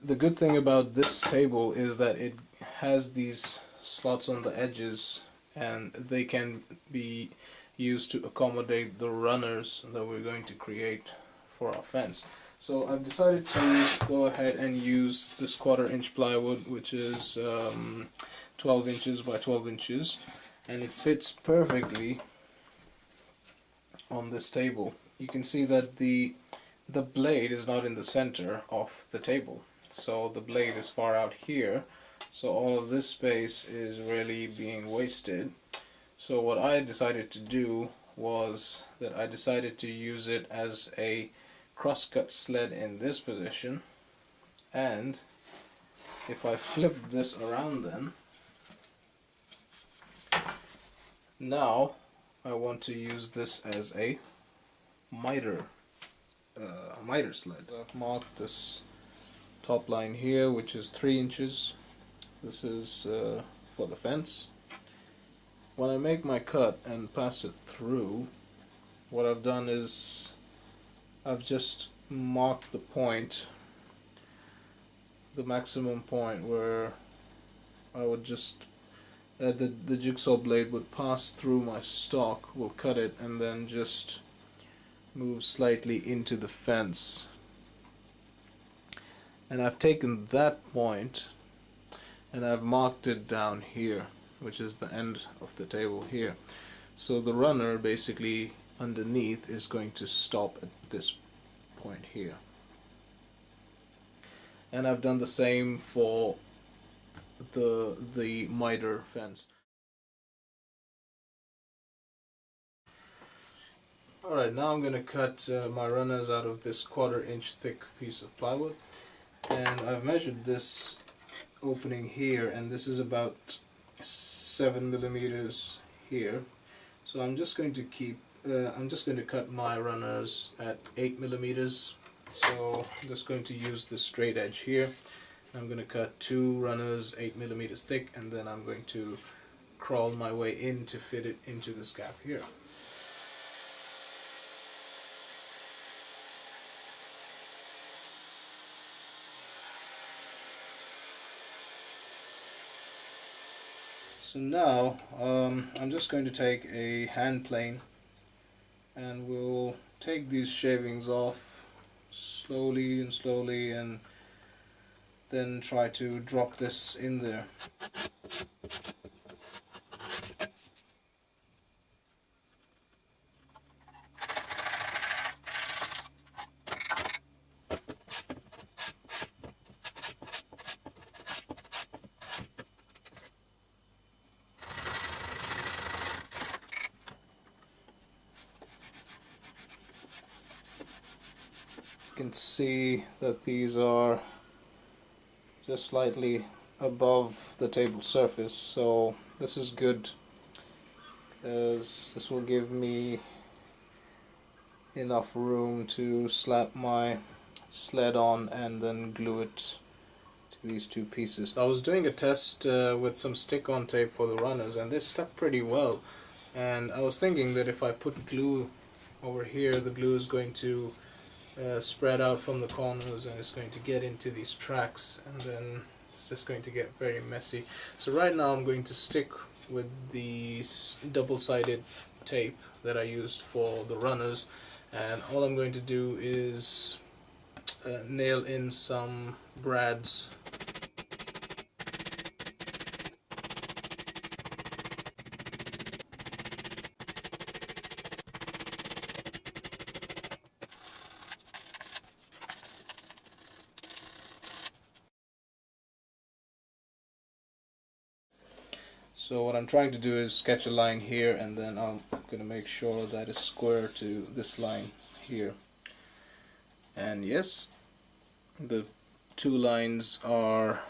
The good thing about this table is that it has these slots on the edges, and they can be used to accommodate the runners that we're going to create for our fence. So I've decided to go ahead and use this 1/4 inch plywood, which is 12 inches by 12 inches, and it fits perfectly on this table. You can see that the blade is not in the center of the table, so the blade is far out here, so all of this space is really being wasted. So what I decided to do was that I decided to use it as a crosscut sled in this position, and if I flip this around, then now I want to use this as a mitre sled. I've marked this top line here, which is 3 inches. This is for the fence. When I make my cut and pass it through, what I've done is I've just marked the point, the maximum point where I would just the jigsaw blade would pass through my stock, will cut it, and then just move slightly into the fence. And I've taken that point and I've marked it down here, which is the end of the table here. So the runner basically underneath is going to stop at this point here. And I've done the same for the mitre fence. Alright, now I'm going to cut my runners out of this 1/4 inch thick piece of plywood, and I've measured this opening here, and this is about 7 millimeters here. So I'm just going to cut my runners at 8 millimeters. So I'm just going to use the straight edge here. I'm going to cut 2 runners 8 millimeters thick, and then I'm going to crawl my way in to fit it into this gap here. So now I'm just going to take a hand plane, and we'll take these shavings off slowly and slowly, and then try to drop this in there. You can see that these are just slightly above the table surface, so this is good, as this will give me enough room to slap my sled on and then glue it to these 2 pieces. I was doing a test with some stick-on tape for the runners, and they stuck pretty well, and I was thinking that if I put glue over here, the glue is going to spread out from the corners, and it's going to get into these tracks, and then it's just going to get very messy. So right now I'm going to stick with the double-sided tape that I used for the runners, and all I'm going to do is nail in some brads. So what I'm trying to do is sketch a line here, and then I'm going to make sure that it's square to this line here. And yes, the 2 lines are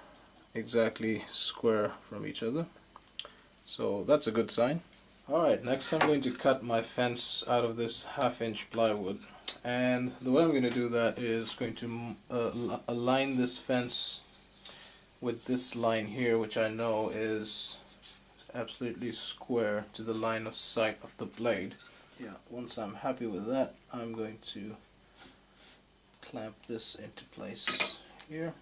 exactly square from each other, so that's a good sign. Alright, next I'm going to cut my fence out of this 1/2 inch plywood, and the way I'm going to do that is going to align this fence with this line here, which I know is absolutely square to the line of sight of the blade. Yeah, once I'm happy with that, I'm going to clamp this into place here.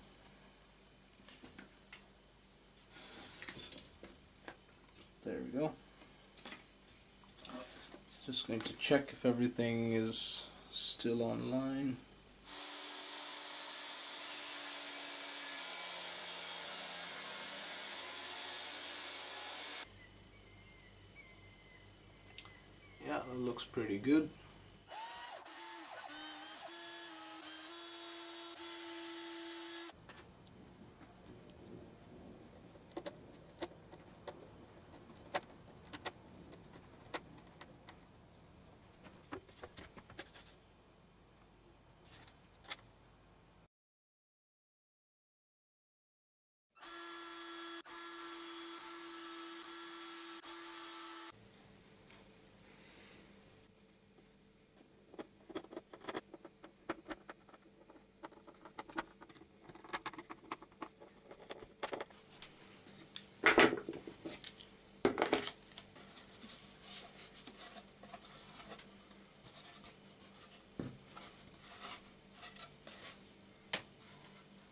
There we go. Just going to check if everything is still online. Yeah, that looks pretty good.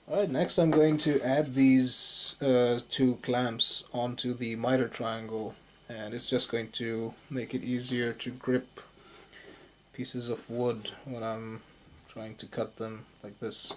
Alright, next I'm going to add these two clamps onto the miter triangle, and it's just going to make it easier to grip pieces of wood when I'm trying to cut them like this.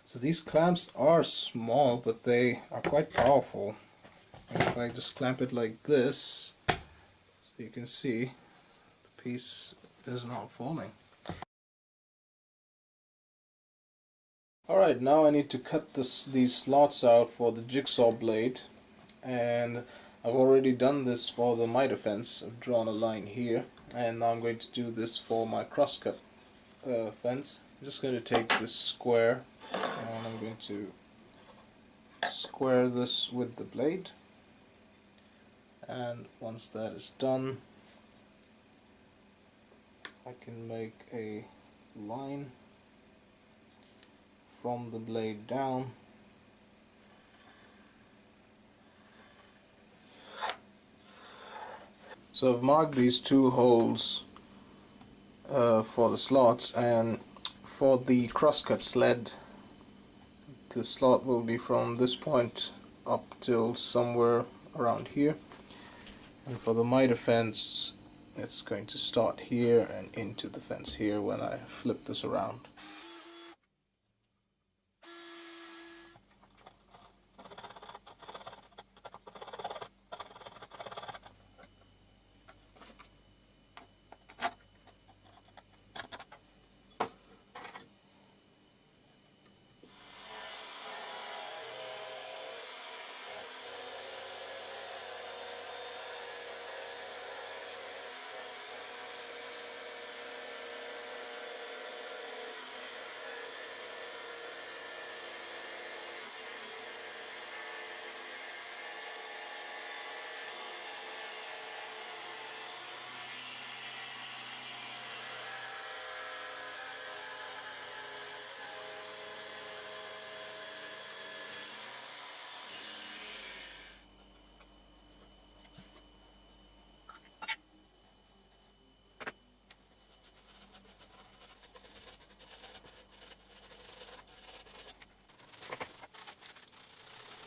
So these clamps are small, but they are quite powerful. And if I just clamp it like this, so you can see the piece is not falling. Alright, now I need to cut these slots out for the jigsaw blade, and I've already done this for the Mitre Fence. I've drawn a line here, and now I'm going to do this for my Crosscut fence. I'm just going to take this square and I'm going to square this with the blade, and once that is done I can make a line from the blade down So I've marked these two holes for the slots, and for the crosscut sled the slot will be from this point up till somewhere around here, and for the Mitre fence it's going to start here and into the fence here when I flip this around.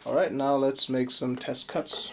Alright, now let's make some test cuts.